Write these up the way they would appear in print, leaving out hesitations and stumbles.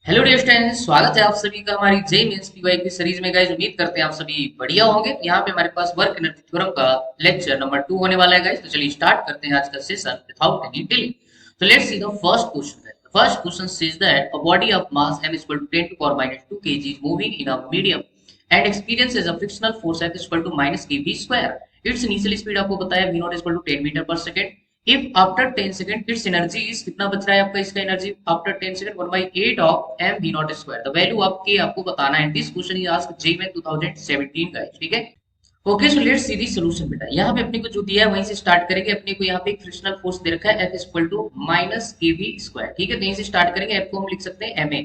Hello dear students, स्वागत है आप सभी का हमारी जेई मेंस पीवाई की सीरीज में। गाइस उम्मीद करते हैं आप सभी बढ़िया होंगे। यहाँ पे हमारे पास वर्क एनर्जी थ्योरम का लेक्चर नंबर 2 होने वाला है गाइस। तो चलिए स्टार्ट करते हैं आज का सेशन विदाउट एनी डिले। तो let's see the first question. The first question says that a body of mass m equal to 10 to power minus 2 kg is moving in a medium and experiences a frictional force F is equal to minus kb square. Its initial speed आपको बताया v naught is equal to 10 metre पर second. If after 10 second it's energy is कितना बच रहा है आपका इसका energy after 10 second 1/8 of m v naught square. The value आपके आपको बताना है। This question is asked JEE में 2017 का है, ठीक है। Okay so let's C the solution बेटा। यहाँ पे अपने को जो दिया है वहीं से स्टार्ट करेंगे। अपने को यहाँ पे एक फ्रिक्शनल फोर्स दे रखा है F equal to minus K V square, ठीक है। तो यहीं से स्टार्ट करेंगे। F को हम लिख सकते हैं ma,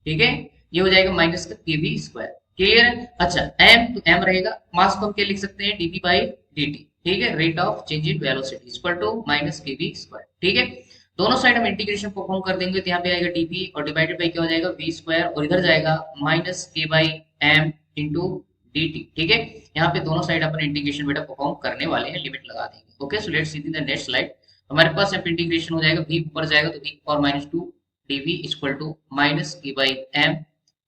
ठीक है। ये हो जाएगा माइनस का के वी स्क्वायर। क्लियर है। अच्छा m तो m रहेगा। मास को हम क्या लिख सकते हैं dv बाई dt, ठीक है। Rate of change in velocity equal to minus K V square, ठीक है। दोनों साइड हम इंटीग्रेशन परफॉर्म कर देंगे तो यहाँ पे आएगा dv और डिवाइडेड बाई क्या हो जाएगा v स्क्वायर और इधर जाएगा minus K by m into dt, ठीक है। यहाँ पे दोनों साइड अपन इंटीग्रेशन बेटा परफॉर्म करने वाले हैं, लिमिट लगा देंगे। Okay so let's see the next slide. हमारे पास यहाँ पे इंटीग्रेशन हो जाएगा v ऊपर जाएगा तो v power minus 2 dv equal to minus K by m,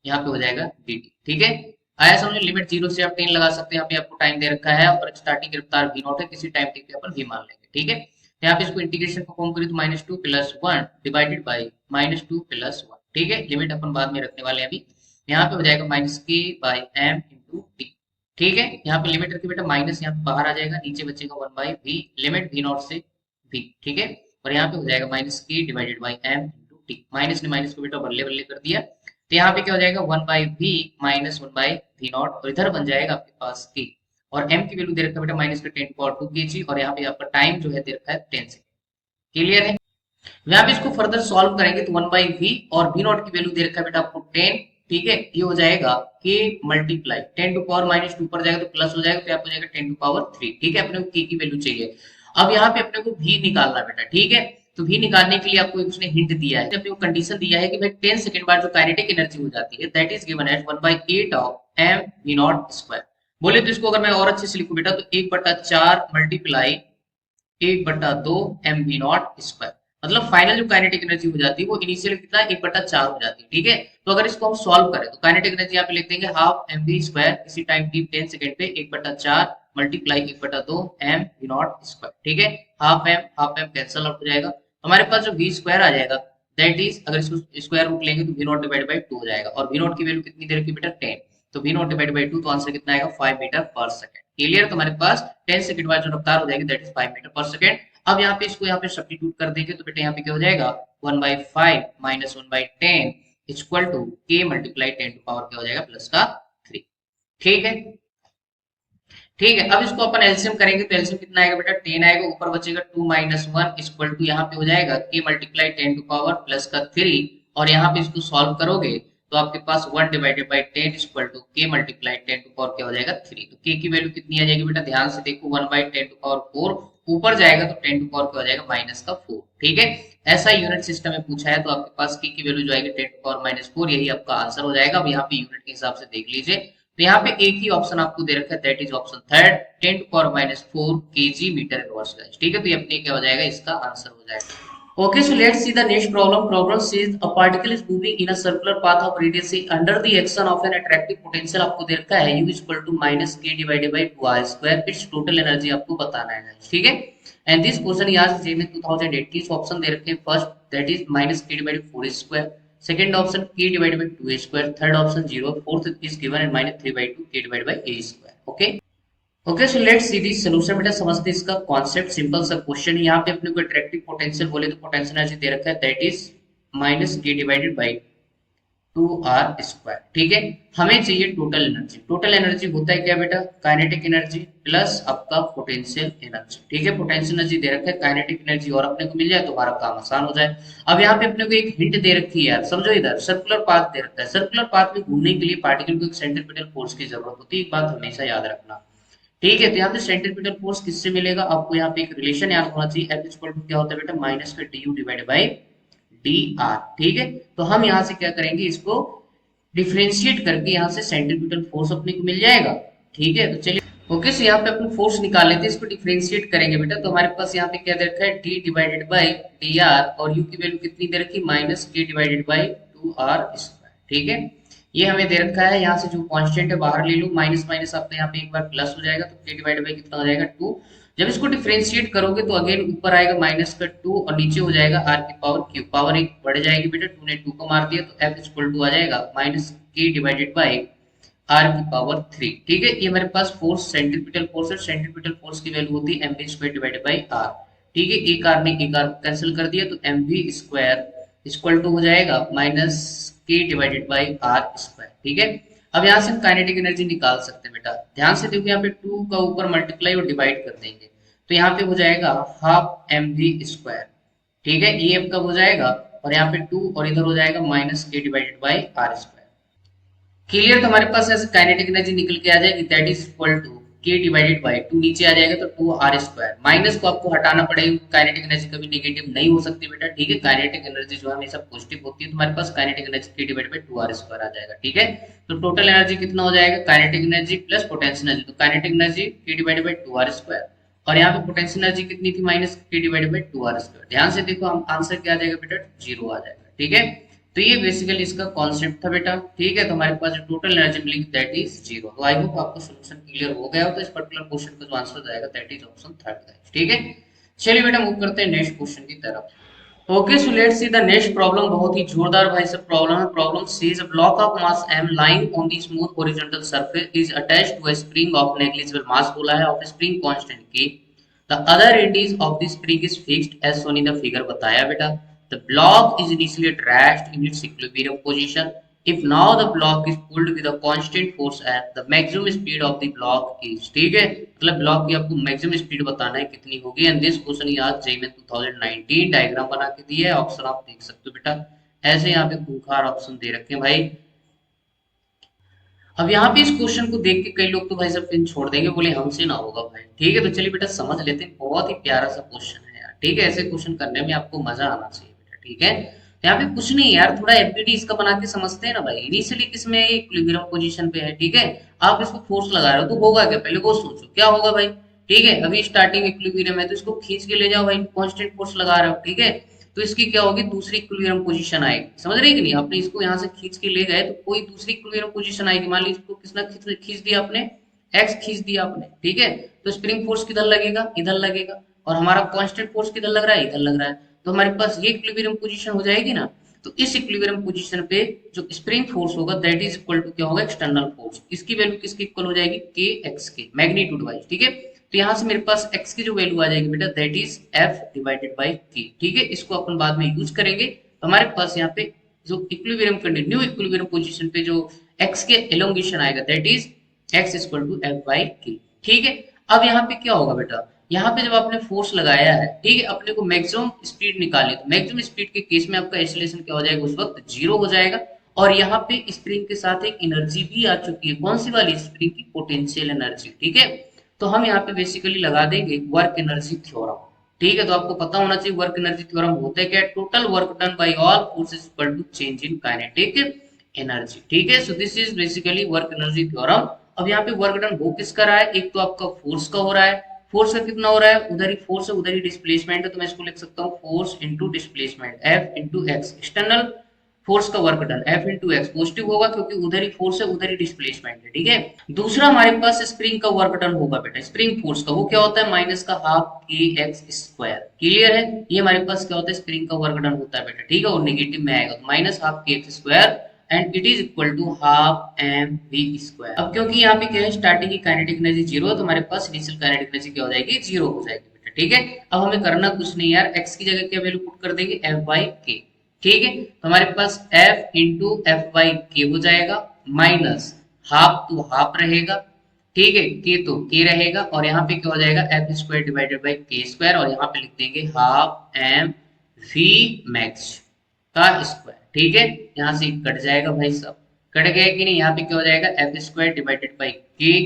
यहाँ पे हो जाएगा dt, ठीक है। आया समझ। लिमिट 0 से आप 10 लगा सकते हैं। यहाँ पे आपको टाइम दे रखा है और स्टार्टिंग की रफ्तार v नॉट है। किसी टाइम टी पे अपन v मान लेंगे, ठीक है। यहाँ पे इसको इंटीग्रेशन परफॉर्म करें तो minus 2 plus 1 divided by minus 2 plus 1, ठीक है। लिमिट अपन बाद में रखने वाले हैं अभी। यहाँ पे हो जाएगा minus K by M into T, ठीक है। यहाँ पे लिमिट रखिए बेटा। माइनस यहाँ पे बाहर आ जाएगा, नीचे बचेगा 1 by V, limit v naught से v, ठीक है। और यहाँ पे हो जाएगा minus K divided by M into T. Minus ने माइनस को बेटा बल्ले बल्ले कर दिया तो यहाँ पे क्या हो जाएगा 1 by V minus 1 by V naught और इधर बन जाएगा आपके पास के। और m की वैल्यू दे रखा है बेटा माइनस का 10 पावर 2 kg और यहाँ पे आपका टाइम जो है दे रखा है 10 सेकंड। क्लियर है। यहाँ पे इसको फर्दर सॉल्व करेंगे तो 1 बाई वी और वी नॉट की वैल्यू दे रखा है बेटा आपको 10, ठीक है। ये हो जाएगा के मल्टीप्लाई 10 टू पावर माइनस 2 पर जाएगा तो प्लस हो जाएगा तो यहाँ पे हो जाएगा 10 टू पावर 3, ठीक है। अपने को के की वैल्यू चाहिए। अब यहाँ पे अपने को भी निकालना बेटा, ठीक है। तो भी निकालने के लिए आपको उसने हिंट दिया है, अपने को कंडीशन दिया है कि भाई 10 सेकंड बाद जो काइनेटिक एनर्जी हो जाती है that is given as 1/8 of m v naught square. बोले तो इसको अगर मैं और अच्छे से लिखूं बेटा तो 1/4 multiply 1/2 m v naught square. मतलब फाइनल जो काइनेटिक एनर्जी हो जाती है वो इनिशियल कितना 1/4 हो जाती है, ठीक है। तो अगर इसको हम सॉल्व करें तो काइनेटिक एनर्जी यहाँ पे लिख देंगे हाफ एम वी स्क्वायर इसी टाइम टी 10 सेकंड पे 1/4 multiply 1/2 m v naught square, ठीक है। हाफ एम कैंसल आउट हो जाएगा। हमारे पास जो वी स्क्वायर आ जाएगा दैट इज अगर इसको स्क्वायर रूट लेंगे तो वी नॉट डिवाइड बाई 2 हो जाएगा और वी नॉट की वैल्यू कितनी दे रखी बेटा 10। तो वी नॉट डिवाइड बाई 2 तो आंसर कितना आएगा 5 मीटर पर सेकंड। क्लियर। तो हमारे पास 10 सेकंड बाद जो रफ्तार हो जाएगी दैट इज 5 मीटर पर सेकंड। अब यहाँ पे इसको यहाँ पे सब्स्टिट्यूट कर देंगे तो बेटा यहाँ पे क्या हो जाएगा 1/5 माइनस 1/10 इक्वल टू के मल्टीप्लाई 10 टू पावर क्या हो जाएगा प्लस का 3, ठीक है। ठीक है। अब इसको अपन एलसीएम करेंगे तो एलसीएम कितना आएगा बेटा 10 आएगा, ऊपर बचेगा 2 माइनस 1 इक्वल टू यहाँ पे हो जाएगा के मल्टीप्लाई 10 टू पावर प्लस का 3 और यहाँ पे इसको सॉल्व करोगे तो आपके पास 1 डिवाइडेड बाई 10 इक्वल टू के मल्टीप्लाई 10 टू पावर क्या हो जाएगा 3। तो के की वैल्यू कितनी आ जाएगी बेटा ध्यान से देखो 1/10 टू पावर 4 ऊपर जाएगा तो 10 टू पावर क्या हो जाएगा माइनस का 4, ठीक है। ऐसा यूनिट सिस्टम में पूछा है तो आपके पास के की वैल्यू जो आएगी 10 टू पावर माइनस 4, यही आपका आंसर हो जाएगा। अब यहाँ पे यूनिट के हिसाब से देख लीजिए तो यहाँ पे एक ही ऑप्शन आपको दे रखा है that is option third 10 to power minus 4 kg metre inverse guys, ठीक है। तो ये अपने क्या हो जाएगा इसका आंसर हो जाएगा। Okay, so let's see the next problem. Problem says a particle is moving in a circular path of radius c under the action of an attractive potential आपको दे रखा है u equal to minus K divided by 2r square. It's total energy आपको बताना है guys, ठीक है। And this question यार जे में 2018 ऑप्शन दे रखे हैं। First that is minus K divided 4 square, second option के divided by 2 square, third option 0, fourth is given and minus 3/2 के divided by a square. Okay okay so let's see this solution. बेटा समझते हैं इसका concept. Simple सा question है। यहाँ पे अपने को अट्रैक्टिव पोटेंशियल बोले तो पोटेंशियल एनर्जी दे रखा है that is minus K divided by 2r square, ठीक है। हमें चाहिए टोटल एनर्जी। टोटल एनर्जी होता है क्या बेटा काइनेटिक एनर्जी प्लस आपका पोटेंशियल एनर्जी, ठीक है। पोटेंशियल एनर्जी दे रखा है, काइनेटिक एनर्जी और अपने को मिल जाए तो हमारा काम आसान हो जाए। अब यहाँ पे अपने को एक हिंट दे रखी है यार, समझो इधर सर्कुलर पाथ दे रखा है। सर्कुलर पाथ में घूमने के लिए पार्टिकल को एक सेंट्रीपिटल फोर्स की जरूरत होती है। एक बात हमेशा याद रखना, ठीक है। तो यहाँ पे सेंट्रीपिटल फोर्स किससे मिलेगा आपको यहाँ पे एक रिलेशन याद होना चाहिए। F इक्वल टू क्या होता है बेटा माइनस का du डिवाइडेड बाई dr, ठीक है। तो हम यहाँ से क्या करेंगे इसको डिफरेंशिएट करके यहाँ से सेंट्रीपिटल फोर्स अपने को मिल जाएगा, ठीक है। तो चलिए ओके सो यहाँ पे अपने फोर्स निकाल लेते हैं, इसको डिफरेंशिएट करेंगे बेटा। तो हमारे पास यहाँ पे क्या दे रखा है d डिवाइडेड बाई dr और u की वैल्यू कितनी दे रखी है minus K divided by 2r square, ठीक है, ये हमें दे रखा है। यहाँ से जो कांस्टेंट है बाहर ले लो, माइनस माइनस आपका यहाँ पे एक बार प्लस हो जाएगा, तो k डिवाइड बाई कितना हो जाएगा 2। जब इसको डिफरेंशिएट करोगे तो अगेन ऊपर आएगा माइनस का 2 और नीचे हो जाएगा r की पावर क्यू, पावर एक बढ़ जाएगी बेटा, 2 ने 2 को मार दिया तो f इक्वल टू आ जाएगा minus k divided by r की पावर 3। ठीक है, ये हमारे पास फोर्स सेंट्रीपिटल फोर्स है, सेंट्रीपिटल फोर्स की वैल्यू होती है mv square divided by r। ठीक है, एक r ने एक r कैंसिल कर दिया तो mv स्क्वायर इक्वल टू हो जाएगा minus k divided by r square. ठीक है, अब यहाँ से हम काइनेटिक एनर्जी निकाल सकते हैं बेटा। ध्यान से देखो, यहाँ पे 2 का ऊपर मल्टीप्लाई और डिवाइड कर देंगे तो यहाँ पे हो जाएगा हाफ mv स्क्वायर। ठीक है, ये अब कब हो जाएगा, और यहाँ पे 2 और इधर हो जाएगा minus k divided by r square. Clear, तो हमारे पास ऐसे काइनेटिक एनर्जी निकल के आ जाएगी that is equal to k divided by 2 नीचे आ जाएगा तो 2r स्क्वायर। माइनस को आपको हटाना पड़ेगा, काइनेटिक एनर्जी कभी नेगेटिव नहीं हो सकती बेटा। ठीक है, काइनेटिक एनर्जी जो है हमेशा पॉजिटिव होती है, तो हमारे पास kinetic energy k divided by 2r square आ जाएगा। ठीक है, तो टोटल एनर्जी कितना हो जाएगा, kinetic energy plus potential energy, तो kinetic energy k divided by 2r square और यहाँ पे पोटेंशियल एनर्जी कितनी थी minus k divided by 2r square. ध्यान से देखो, हम आंसर क्या आ जाएगा बेटा, 0 आ जाएगा। ठीक है, तो ये बेसिकली इसका कॉन्सेप्ट था बेटा। ठीक है, तो हमारे पास जो टोटल एनर्जी मिलेगी दैट इज 0। तो आई होप आपको सॉल्यूशन क्लियर हो गया हो, तो इस पर्टिकुलर क्वेश्चन का जो आंसर जाएगा दैट इज ऑप्शन थर्ड। ठीक है, चलिए बेटा मूव करते हैं नेक्स्ट क्वेश्चन की तरफ। Okay, so let's see the next problem. बहुत ही जोरदार भाई सब प्रॉब्लम है। Problem says a block of mass m lying on the smooth horizontal surface is attached to a spring of negligible mass बोला है, of a spring constant k। The other end is of the spring is fixed as shown in the figure बताया बेटा। The block is initially attached in its equilibrium position. If now the block is pulled with a constant force at the maximum speed of the block is, ठीक है, मतलब block की आपको maximum speed बताना है कितनी होगी। एंड दिस क्वेश्चन ये आज जेईई में 2019 डायग्राम बना के दिया है। ऑप्शन आप देख सकते हो बेटा, ऐसे यहाँ पे खूंखार ऑप्शन दे रखे हैं भाई। अब यहाँ पे इस क्वेश्चन को देख के कई लोग तो भाई सब पिन छोड़ देंगे, बोले हमसे ना होगा भाई। ठीक है, तो चलिए बेटा समझ लेते हैं, बहुत ही प्यारा सा क्वेश्चन है यार। ठीक है, ऐसे क्वेश्चन करने में आपको मजा आना चाहिए बेटा। ठीक है, यहाँ पे कुछ नहीं यार, थोड़ा एफबीडी इसका बना के समझते हैं ना भाई। इनिशियली किसमें इक्विलिब्रियम पोजीशन पे है, ठीक है, आप इसको फोर्स लगा रहे हो तो होगा क्या, पहले वो सोचो क्या होगा भाई। ठीक है, अभी स्टार्टिंग इक्विलिब्रियम है तो इसको खींच के ले जाओ भाई, कांस्टेंट फोर्स लगा रहे हो। ठीक है, तो इसकी क्या होगी, दूसरी इक्विलिब्रियम पोजीशन आएगी। समझ रहे कि नहीं, आपने इसको यहाँ से खींच के ले गए तो कोई दूसरी इक्विलिब्रियम पोजीशन आएगी। मान लीजिए इसको किसने खींच दिया, आपने एक्स खींच दिया आपने। ठीक है, तो स्प्रिंग फोर्स किधर लगेगा, इधर लगेगा, और हमारा कांस्टेंट फोर्स किधर लग रहा है, इधर लग रहा है। तो हमारे पास ये इक्विलिब्रियम पोजीशन हो जाएगी ना। तो इस इक्विलिब्रियम पोजीशन पे जो स्प्रिंग फोर्स होगा दैट इज इक्वल टू क्या होगा, एक्सटर्नल फोर्स। इसकी वैल्यू किसकी इक्वल हो जाएगी, के एक्स के, मैग्नीट्यूड वाइज। ठीक है, तो यहाँ से मेरे पास x की जो वैल्यू आ जाएगी बेटा that is f divided by k। ठीक है, इसको अपन बाद में यूज करेंगे। तो हमारे पास यहाँ पे जो equilibrium condition, new equilibrium position पे जो x के एलोंगेशन आएगा that is x equal to f by k। ठीक है, अब यहाँ पे क्या होगा बेटा, यहाँ पे जब आपने फोर्स लगाया है, ठीक है, अपने को मैक्सिमम स्पीड निकालनी, तो मैक्सिमम स्पीड के केस में आपका एक्सीलरेशन क्या हो जाएगा, उस वक्त 0 हो जाएगा। और यहाँ पे स्प्रिंग के साथ एक एनर्जी भी आ चुकी है, कौन सी वाली, स्प्रिंग की पोटेंशियल एनर्जी। ठीक है, तो हम यहाँ पे बेसिकली लगा देंगे वर्क एनर्जी थ्योरम। ठीक है, तो आपको पता होना चाहिए वर्क एनर्जी थ्योरम होता है क्या, total work done by all forces equal to change in kinetic energy. ठीक है, so this is basically work energy theorem. अब यहाँ पे वर्क डन हो किसका रहा है, एक तो आपका फोर्स का हो रहा है। फोर्स का कितना हो रहा है, उधर ही फोर्स है उधर ही डिस्प्लेसमेंट है, तो मैं इसको लिख सकता हूँ force into displacement, F into X. External force का work done F into X positive होगा क्योंकि उधर ही फोर्स है उधर ही डिस्प्लेसमेंट है। ठीक है, दूसरा हमारे पास स्प्रिंग का वर्क डन होगा बेटा, स्प्रिंग फोर्स का, वो क्या होता है माइनस का half k x square. Clear है, ये हमारे पास क्या होता है, स्प्रिंग का वर्क डन होता है बेटा। ठीक है, और नेगेटिव में आएगा तो minus half k x square and it is equal to half m v square. अब क्योंकि यहाँ पे क्या है, स्टार्टिंग की काइनेटिक एनर्जी 0 है तो हमारे पास इनिशियल काइनेटिक एनर्जी क्या हो जाएगी, 0 हो जाएगी बेटा। ठीक है, अब हमें करना कुछ नहीं यार, एक्स की जगह क्या वैल्यू पुट कर देंगे, एफ बाई के। ठीक है, तो हमारे पास f इंटू एफ बाई के हो जाएगा, माइनस हाफ तो हाफ रहेगा, ठीक है, के तो के रहेगा, और यहाँ पे क्या हो जाएगा, एफ स्क्वायर डिवाइडेड बाई के स्क्वायर, और यहाँ पे लिख देंगे हाफ एम वी मैक्स का स्क्वायर। ठीक है, यहाँ से कट जाएगा भाई सब, कट गया कि नहीं, यहाँ पे क्या हो जाएगा, f square divided by k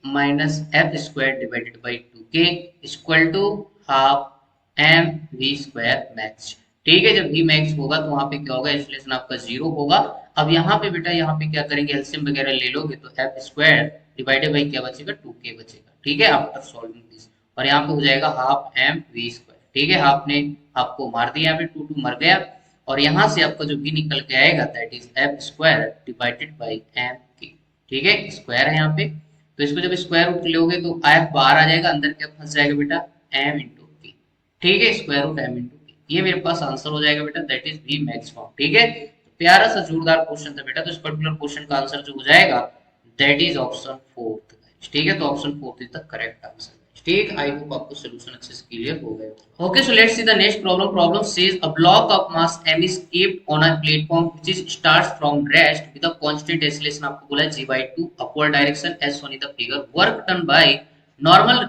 minus f square divided by 2k equal to half m v square max. ठीक है, जब v मैक्स होगा तो वहां पे क्या होगा, एक्सलेशन आपका 0 होगा। अब यहाँ पे बेटा यहाँ पे क्या करेंगे, एलसीएम वगैरह ले लोगे तो एफ स्क्वायर डिवाइडेड बाई क्या बचेगा, 2k बचेगा। ठीक है, आफ्टर सॉल्विंग दिस, और यहाँ पे हो जाएगा हाफ एम वी स्क्वायर। ठीक है, हाफ ने हाफ को मार दिया, यहाँ पे 2 2 मर गया, और यहाँ से आपका जो v निकल के आएगा that is f square divided by m k. ठीक है, स्क्वायर है यहाँ पे, तो इसको जब स्क्वायर रूट लोगे तो एफ बाहर आ जाएगा, अंदर क्या फंस जाएगा बेटा, एम इंटू के। ठीक है, स्क्वायर रूट एम इंटू के, ये मेरे पास आंसर हो जाएगा बेटा, that is v max form. ठीक है, तो प्यारा सा जोरदार क्वेश्चन था बेटा, तो इस पर्टिकुलर क्वेश्चन का आंसर जो हो जाएगा दैट इज ऑप्शन फोर्थ। ठीक है, तो option fourth is the correct answer. ठीक, आई होप आपको सोल्यूशन अच्छे से क्लियर हो गए। Okay, so let's see the next problem. Problem says a block of mass m is kept on a platform which is starts from rest with a constant acceleration, आपको बोला है g by 2 upward direction as shown in the figure. Work done by normal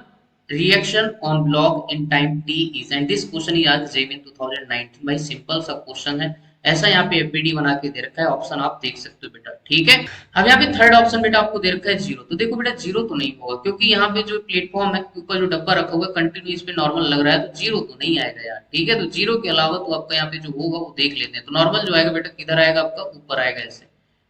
reaction on block in time t is, and this question is asked JEE in 2019। भाई simple सा question है, ऐसा यहाँ पे APD बना के दे रखा है, ऑप्शन आप देख सकते हो बेटा। ठीक है, अब यहाँ पे थर्ड ऑप्शन बेटा आपको दे रखा है जीरो, तो देखो बेटा जीरो तो नहीं होगा, क्योंकि यहाँ पे जो प्लेटफॉर्म है ऊपर जो डब्बा रखा हुआ है कंटिन्यू इस पे नॉर्मल लग रहा है, तो जीरो तो नहीं आएगा यार। ठीक है, तो जीरो के अलावा तो आपका यहाँ पे जो होगा वो देख लेते हैं। तो नॉर्मल जो आएगा बेटा किधर आएगा, आपका ऊपर आएगा ऐसे।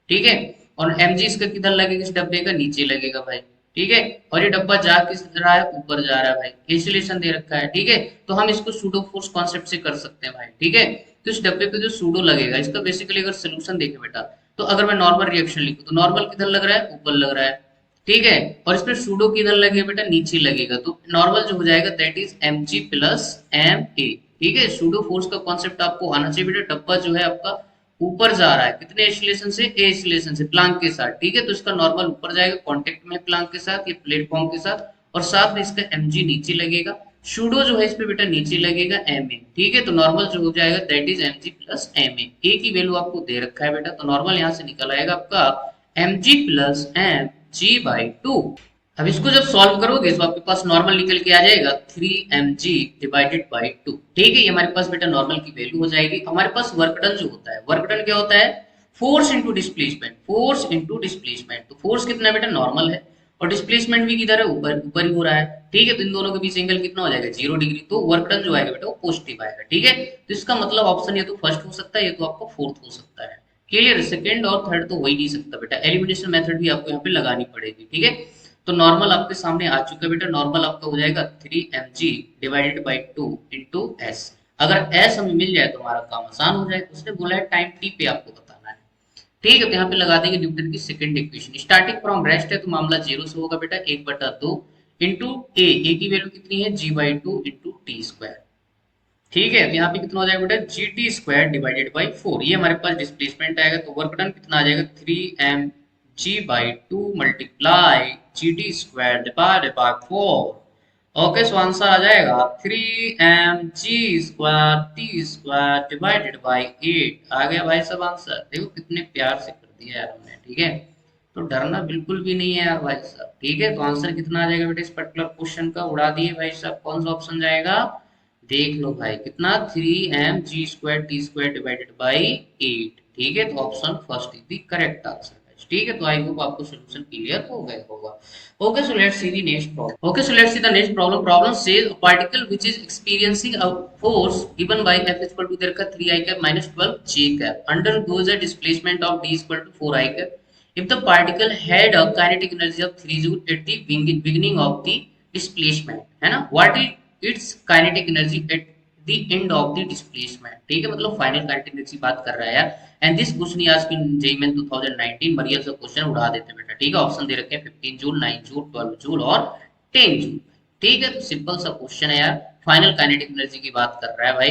ठीक है, और एमजी इसका किधर लगेगा, इस डब्बे का नीचे लगेगा भाई। ठीक है, और ये डब्बा जा किस रहा है, ऊपर जा रहा है भाई, इंसुलेशन दे रखा है। ठीक है, तो हम इसको सूडो फोर्स कॉन्सेप्ट से कर सकते हैं भाई। ठीक है, तो इस डब्बे पे जो सूडो लगेगा इसका बेसिकली अगर सोल्यूशन देखे बेटा, तो अगर मैं नॉर्मल रिएक्शन लिखूं तो नॉर्मल किधर लग रहा है, ऊपर लग रहा है। ठीक है, और इस पे सूडो किधर लगेगा बेटा, नीचे लगेगा, तो नॉर्मल जो हो जाएगा that is m g plus m a. ठीक है, सूडो फोर्स का कॉन्सेप्ट आपको आना चाहिए बेटा। डब्बा जो है आपका ऊपर जा रहा है, कितने एक्सीलरेशन से, ए एक्सीलरेशन से, प्लांक के साथ। ठीक है, तो इसका नॉर्मल ऊपर जाएगा कांटेक्ट में प्लांक के साथ, ये प्लेटफॉर्म के साथ, और साथ में इसका एमजी नीचे लगेगा, सूडो जो है इस पे बेटा नीचे लगेगा एम ए। ठीक है, तो नॉर्मल जो हो जाएगा that is m g plus m a की वैल्यू आपको दे रखा है बेटा, तो नॉर्मल यहाँ से निकल आएगा आपका m g plus m g by two. अब इसको जब सॉल्व करोगे तो आपके पास नॉर्मल निकल के आ जाएगा 3mg डिवाइडेड बाई 2। ठीक है, ये हमारे पास बेटा नॉर्मल की वैल्यू हो जाएगी। हमारे पास वर्क डन जो होता है, वर्क डन क्या होता है, force into displacement, force into displacement. तो फोर्स कितना बेटा, नॉर्मल है, और डिस्प्लेसमेंट भी किधर है, ऊपर ऊपर ही हो रहा है। ठीक है, तो इन दोनों के बीच एंगल कितना हो जाएगा, 0 डिग्री, तो वर्क डन जो आएगा बेटा वो पॉजिटिव आएगा। ठीक है, तो इसका मतलब ऑप्शन ये तो फर्स्ट हो सकता है, ये तो आपका फोर्थ हो सकता है। क्लियर, सेकंड और थर्ड तो हो ही नहीं सकता बेटा, एलिमिनेशन मेथड भी आपको यहाँ पे लगानी पड़ेगी। ठीक है, तो नॉर्मल आपके सामने आ चुका है बेटा, नॉर्मल आपका हो जाएगा 3mg divided by 2 into S. अगर एस हमें मिल जाए तो हमारा काम आसान हो जाए। उसने बोला है टाइम टी पे आपको बताना है। ठीक है, तो यहाँ पे लगा देंगे न्यूटन की second equation. Starting from rest है तो मामला जीरो से होगा बेटा, 1/2 इंटू ए की वैल्यू कितनी है, G by two into T square. ठीक है, तो यहाँ पे कितना हो जाएगा बेटा, G T square divided by 4। ये हमारे पास डिस्प्लेसमेंट आएगा, तो वर्क डन कितना आ जाएगा, 3mg by 2 multiply G T square divided by 4। Okay, so answer आ जाएगा 3mg square T square divided by 8। आ गया भाई सब आंसर, देखो कितने प्यार से कर दिया यार हमने। ठीक है, तो डरना बिल्कुल भी नहीं है यार भाई साहब। ठीक है, तो आंसर कितना आ जाएगा बेटा इस पर्टिकुलर क्वेश्चन का, उड़ा दिए भाई साहब। कौन सा ऑप्शन जाएगा, देख लो भाई, कितना 3mg square T square divided by 8। ठीक है, तो option first is the correct answer. ठीक है, तो आई होप आपको सॉल्यूशन क्लियर हो गया होगा। Okay, so let's see the next problem. Okay, so let's see the next problem. Problem says a particle which is experiencing a force given by f equal to there का 3i cap minus 12 j cap undergoes a displacement of d equal to 4i cap if the particle had a kinetic energy of 3 joule at the beginning of the displacement, है ना, what is its kinetic energy at the end of the displacement। ठीक है, मतलब final kinetic energy बात कर रहा है यार। And this question he asked in JEE main 2019। बढ़िया सा क्वेश्चन, उड़ा देते हैं बेटा। ठीक है, ऑप्शन दे रखे हैं 15 जूल, 9 जूल, 12 जूल और 10 जूल। ठीक है, तो सिंपल सा क्वेश्चन है यार, फाइनल काइनेटिक एनर्जी की बात कर रहा है भाई।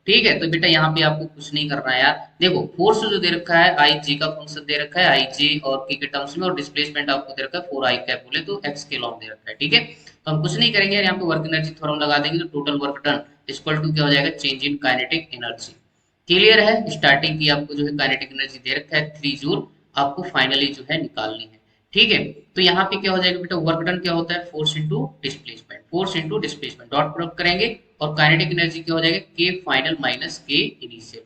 ठीक है, तो बेटा यहाँ पे आपको कुछ नहीं करना है यार। देखो फोर्स जो दे रखा है आई जे का फंक्शन दे रखा है, आई जे और के टर्म्स में, और डिस्प्लेसमेंट आपको दे रखा है 4i कैप बोले तो x के लॉन्ग दे रखा है। ठीक है, तो हम कुछ नहीं करेंगे यार, यहाँ पे वर्क एनर्जी थ्योरम लगा देंगे, तो total work done equal to क्या हो जाएगा, change in kinetic energy. Clear है, स्टार्टिंग की आपको जो है काइनेटिक एनर्जी दे रखा है 3 जूल, आपको फाइनली जो है निकालनी है। ठीक है, तो यहाँ पे क्या हो जाएगा बेटा, वर्क डन क्या होता है, force into displacement, force into displacement, dot product करेंगे, और काइनेटिक एनर्जी क्या हो जाएगा, के फाइनल माइनस के इनिशियल।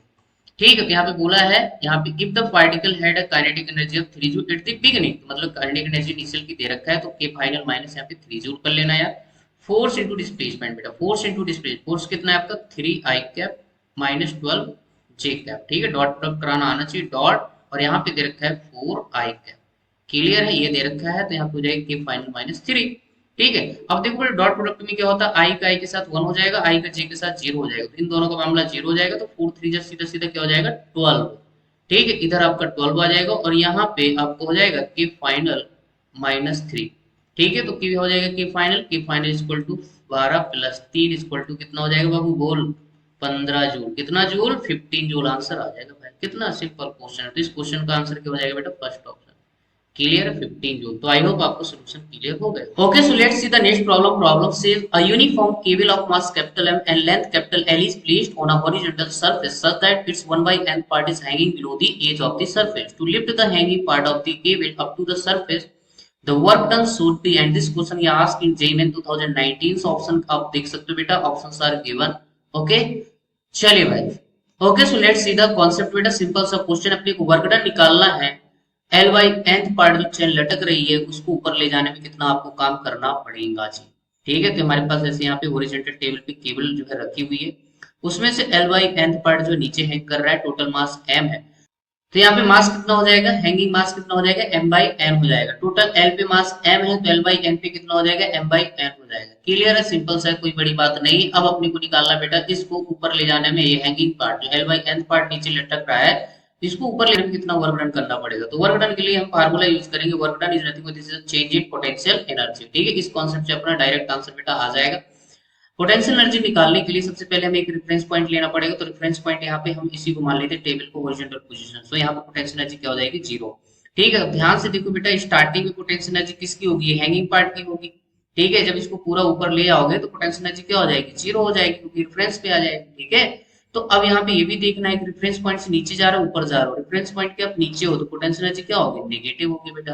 ठीक है, तो यहाँ पे बोला है, यहाँ पे if the particle had a kinetic energy of 3 joule at the beginning, मतलब काइनेटिक एनर्जी इनिशियल की दे रखा है, तो के फाइनल माइनस यहाँ पे 3 जूल कर लेना यार। फोर्स इंटू डिस्प्लेसमेंट बेटा, फोर्स इंटू डिस्प्लेसमेंट, फोर्स कितना है आपका 3i cap minus 12 j cap. ठीक है, डॉट प्रोडक्ट कराना आना चाहिए, डॉट, और यहाँ पे दे रखा है 4i कैप। क्लियर है, ये दे रखा है, तो यहाँ पे हो जाएगा के फाइनल माइनस 3। ठीक है। अब देखो बेटा डॉट प्रोडक्ट में क्या होता है, आई का आई के साथ 1 हो जाएगा, आई का जे के साथ 0 हो जाएगा, तो इन दोनों का मामला 0 हो जाएगा, तो 4 3 जा सीधा सीधा क्या हो जाएगा 12। ठीक है, इधर आपका 12 आ जाएगा और यहाँ पे आपको हो जाएगा के फाइनल -3। ठीक है, तो की हो जाएगा k final equal to 12 plus 3 equal to कितना हो जाएगा बाबू बोल, 15 जूल। कितना जूल, 15 जूल आंसर आ जाएगा भाई। कितना सिंपल क्वेश्चन है, तो इस क्वेश्चन का आंसर क्या हो जाएगा बेटा, फर्स्ट ऑप्शन। क्लियर है, 15 जूल। तो आई होप आपको सोल्यूशन क्लियर हो गया। Okay, so let's see the next problem. Problem says a uniform cable of mass capital M and length capital L is placed on a horizontal surface such that its 1/n part is hanging below the edge of the surface. To lift the hanging part of the cable up to the surface, the work done should be, and this question ये asked in JEE 2019. so option आप देख सकते हो बेटा, options are given. Okay, चलिए भाई। Okay, so let's see the concept बेटा। Simple सा क्वेश्चन, अपने को वर्क डन निकालना है। एल वाई nth पार्ट जो चेन लटक रही है उसको ऊपर ले जाने में कितना आपको काम करना पड़ेगा जी। ठीक है, तो हमारे पास ऐसे यहाँ पे हॉरिजॉन्टल टेबल पे केबल जो है रखी हुई है, उसमें से एल वाई nth पार्ट जो नीचे हैंग कर रहा है, टोटल मास m है। तो यहाँ पे मास कितना हो जाएगा, हैंगिंग मास कितना हो जाएगा, m बाई n हो जाएगा। टोटल l पे मास m है, तो l बाई n पे कितना हो जाएगा, m बाई n हो जाएगा। क्लियर है, सिंपल सा है, कोई बड़ी बात नहीं। अब अपने को निकालना बेटा, इसको ऊपर ले जाने में ये हैंगिंग पार्ट जो l बाई n पार्ट नीचे लटक रहा है, इसको ऊपर लेने में कितना वर्क डन करना पड़ेगा। तो वर्क डन के लिए हम फार्मूला यूज करेंगे, work done is nothing but this is change in potential energy. ठीक है, इस कॉन्सेप्ट से अपना डायरेक्ट आंसर बेटा आ जाएगा। पोटेंशियल एनर्जी निकालने के लिए सबसे पहले हमें एक रेफरेंस पॉइंट लेना पड़ेगा। तो रेफरेंस पॉइंट यहाँ पे हम इसी को मान लेते हैं, टेबल को हॉरिजॉन्टल पोजीशन। सो यहाँ पे पोटेंशियल एनर्जी क्या हो जाएगी, 0। ठीक है, ध्यान से देखो बेटा, स्टार्टिंग में पोटेंशियल एनर्जी किसकी होगी, हैंगिंग पार्ट की होगी। ठीक है, जब इसको पूरा ऊपर ले आओगे तो पोटेंशियल एनर्जी क्या हो जाएगी, 0 हो जाएगी, क्योंकि रेफरेंस पे आ जाएगी। ठीक है, तो अब यहाँ पे ये भी देखना है कि रेफरेंस पॉइंट से नीचे जा रहा है ऊपर जा रहा हो, रेफरेंस पॉइंट के आप नीचे हो तो पोटेंशियल एनर्जी क्या होगी, नेगेटिव होगी बेटा।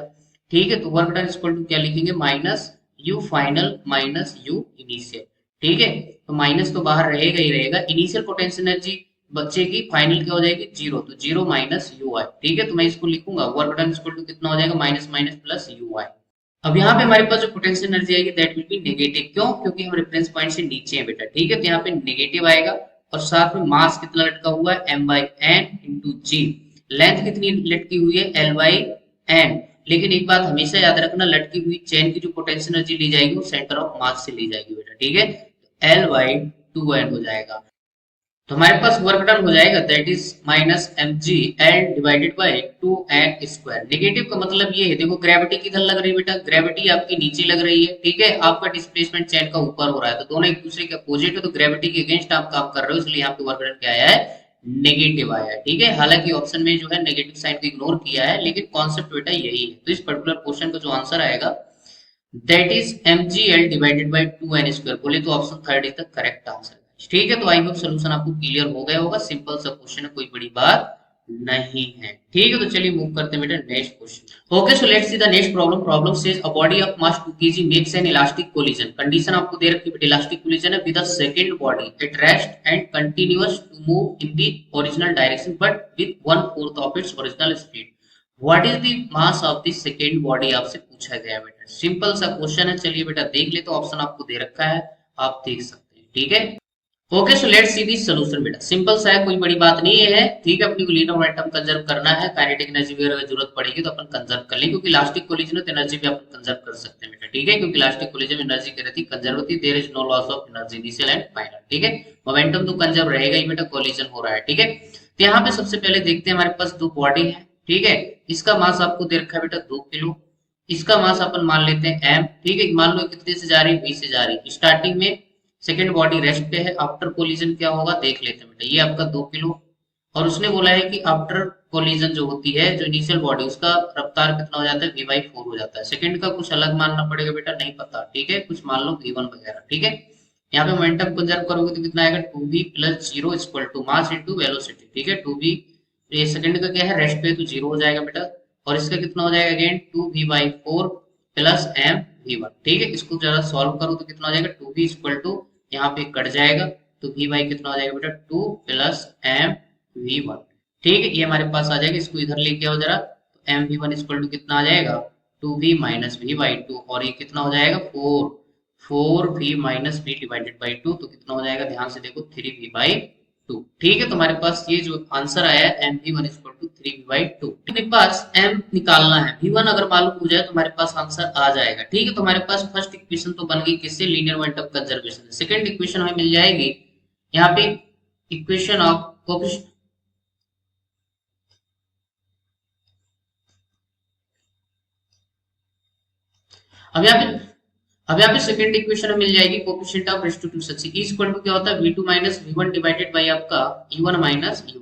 ठीक है, तो वर्क डन इक्वल टू क्या लिखेंगे, minus you final minus you initial. ठीक है, तो माइनस तो बाहर रहेगा ही रहेगा, इनिशियल पोटेंशियल एनर्जी बचेगी, फाइनल क्या हो जाएगी 0, तो 0 माइनस यू आई। ठीक है, तो मैं इसको लिखूंगा वर्क डन इक्वल टू कितना हो जाएगा, माइनस माइनस प्लस यू आई। अब यहाँ पे हमारे पास जो पोटेंशियल एनर्जी आएगी दैट विल बी नेगेटिव। क्यों, क्योंकि हम रेफरेंस पॉइंट से नीचे हैं बेटा। ठीक है, तो यहाँ पे नेगेटिव आएगा और साथ में मास कितना लटका हुआ है, m by n into g. Length कितनी लटकी हुई है, l बाई n। लेकिन एक बात हमेशा याद रखना, लटकी हुई चेन की जो पोटेंशियल एनर्जी ली जाएगी वो सेंटर ऑफ मास से ली जाएगी बेटा। ठीक है, L बाई 2n हो जाएगा। तो हमारे पास वर्क डन हो जाएगा that is minus m g l divided by 2n square. Negative का मतलब ये है, देखो ग्रेविटी किधर लग रही है बेटा, ग्रेविटी आपकी नीचे लग रही है। ठीक है, आपका डिस्प्लेसमेंट चेन का ऊपर हो रहा है, तो दोनों एक दूसरे के अपोजिट है, तो ग्रेविटी के अगेंस्ट आप काम कर रहे हो, इसलिए यहाँ पे वर्क डन क्या आया है, नेगेटिव आया है। ठीक है, हालांकि ऑप्शन में जो है नेगेटिव साइन को इग्नोर किया है, लेकिन कॉन्सेप्ट बेटा यही है। तो इस पर्टिकुलर क्वेश्चन का जो आंसर आएगा that is mgl divided by 2n square. बोले तो option third is the correct answer. ठीक है, तो आई होप सॉल्यूशन आपको क्लियर हो गया होगा। सिंपल सा क्वेश्चन है, कोई बड़ी बात नहीं है। ठीक है, तो चलिए मूव करते हैं बेटा next question. Okay, so let's see the next problem. Problem says a body of mass 2 kg makes an elastic collision. Condition आपको दे रखी है, इलास्टिक कोलिजन है with a second body at rest and continuous to move in the original direction but with 1/4 of its original speed. What is the mass of the second body, आपसे पूछा गया है बेटा। सिंपल सा question है, चलिए बेटा देख ले। तो ऑप्शन आपको दे रखा है, आप देख सकते हैं। ठीक है, okay, so let's C the solution बेटा। सिंपल सा है, कोई बड़ी बात नहीं है। ठीक है, अपनी को लीनियर मोमेंटम कंजर्व करना है, काइनेटिक एनर्जी वगैरह जरूरत पड़ेगी तो अपन कंजर्व कर लेंगे, क्योंकि इलास्टिक कोलिजन है तो एनर्जी भी अपन कंजर्व कर सकते हैं बेटा। ठीक है, क्योंकि इलास्टिक कोलिजन में एनर्जी की रहती कंजर्व होती है, there is no loss of energy initial and final. ठीक है, मोमेंटम तो कंजर्व रहेगा ही बेटा, कोलिजन हो रहा है। ठीक है, तो यहाँ पे सबसे पहले देखते हैं, हमारे पास दो बॉडी है। ठीक है, इसका मास आपको दे रखा है बेटा 2 किलो, इसका मास अपन मान लेते हैं m। ठीक है, मान लो कितने से जा रही है, v से जा रही है। स्टार्टिंग में सेकेंड बॉडी रेस्ट पे है, आफ्टर कोलिजन क्या होगा देख लेते हैं बेटा। ये आपका 2 किलो, और उसने बोला है कि आफ्टर कोलिजन जो होती है, जो इनिशियल बॉडी, उसका रफ्तार कितना हो जाता है, v बाई 4 हो जाता है। सेकंड का कुछ अलग मानना पड़ेगा बेटा, नहीं पता। ठीक है, कुछ मान लो v1 वगैरह। ठीक है, यहाँ पे मोमेंटम कंजर्व करोगे तो कितना आएगा, 2v plus 0 equal to mass into velocity. ठीक है, 2v, ये सेकंड का क्या है, रेस्ट पे, तो 0 हो जाएगा बेटा। और इसका कितना हो जाएगा, again 2v by 4 plus m v1। ठीक है, इसको जरा सॉल्व करो तो कितना हो जाएगा, 2v इक्वल टू, यहाँ पे कट जाएगा तो v बाई कितना हो जाएगा बेटा, 2 प्लस m v1। ठीक है, ये हमारे पास आ जाएगा, इसको इधर लेके आओ जरा, तो m v1 इक्वल टू कितना आ जाएगा, 2v माइनस v बाई 2, और ये कितना हो जाएगा 4v minus v divided by 2, तो कितना हो जाएगा, ध्यान से देखो 3v बाई 2। ठीक है, तो हमारे पास ये जो आंसर आया है m v one equal to 3v/2। अपने पास m निकालना है, v1 अगर मालूम हो जाए तो हमारे पास आंसर आ जाएगा। ठीक है, तो हमारे पास फर्स्ट इक्वेशन तो बन गई किससे, लीनियर मोमेंटम कंजर्वेशन से। सेकंड इक्वेशन हमें मिल जाएगी यहाँ पे इक्वेशन ऑफ कोफिशिएंट। अब यहाँ पे सेकंड इक्वेशन मिल जाएगी coefficient of restitution c equal to क्या होता है v2 minus v1 divided by आपका u1 माइनस u2।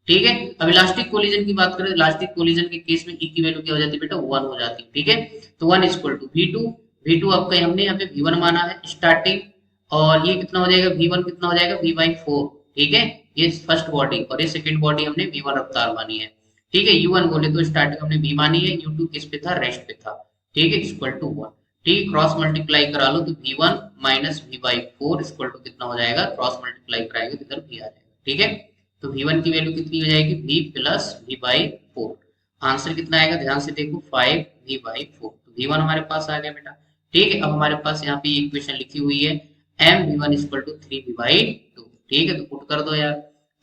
ठीक है, अब इलास्टिक कोलिजन की बात करें, इलास्टिक कोलिजन के केस में e की वैल्यू क्या हो जाती है बेटा, 1 हो जाती है। ठीक है, तो 1 इक्वल टू v2 आपका हमने यहाँ पे v1 माना है स्टार्टिंग, और ये कितना हो जाएगा v1 कितना हो जाएगा v/4। ठीक है, ये फर्स्ट बॉडी और ये सेकंड बॉडी हमने v1 अवतार मानी है। ठीक है, u1 बोले तो स्टार्टिंग हमने v मानी है, u2 किस पे था, रेस्ट पे था। ठीक है, इक्वल टू 1। ठीक, क्रॉस मल्टीप्लाई करा लो तो v1 minus v/4 equal to कितना हो जाएगा, क्रॉस मल्टीप्लाई कराएंगे तो इधर v आ जाएगा। ठीक है, तो v1 की वैल्यू कितनी हो जाएगी, v प्लस v/4। आंसर कितना आएगा, ध्यान से देखो 5v/4। तो v1 हमारे पास आ गया बेटा। ठीक है, अब हमारे पास यहाँ पे इक्वेशन लिखी हुई है m v1 equal to 3v/2। ठीक है, तो पुट कर दो यार,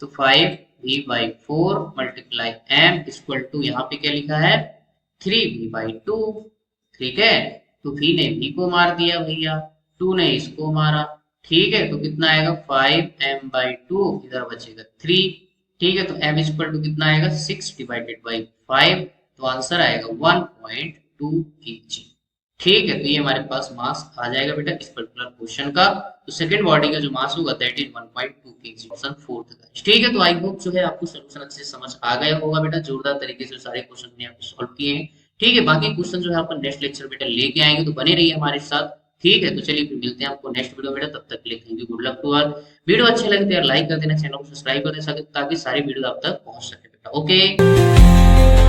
तो 5v/4 multiply m equal to यहाँ पे क्या लिखा है 3v/2। ठीक है, तो v ने v को मार दिया भैया, 2 ने इसको मारा। ठीक है, तो कितना आएगा 5m/2, इधर बचेगा 3। ठीक है, तो m इक्वल टू कितना आएगा 6 डिवाइडेड बाई 5, तो आंसर आएगा 1.2 kg। ठीक है, तो ये हमारे पास मास आ जाएगा बेटा इस पर्टिकुलर क्वेश्चन का। तो सेकंड बॉडी का जो मास होगा that is 1.2 kg। Option fourth का। ठीक है, तो आई होप जो है आपको सोल्यूशन अच्छे से समझ आ गया होगा बेटा, जोरदार तरीके से सारे क्वेश्चन ने आपको सॉल्व किए हैं। ठीक है, बाकी क्वेश्चन जो है अपन नेक्स्ट लेक्चर बेटा लेके आएंगे, तो बने रहिए हमारे साथ। ठीक है, तो चलिए फिर मिलते हैं आपको नेक्स्ट वीडियो बेटा, तब तक के लिए thank you, good luck to all. Video अच्छे लगे तो यार लाइक कर देना, चैनल को सब्सक्राइब कर देना ताकि सारी वीडियो आप तक पहुंच सके बेटा। ओके।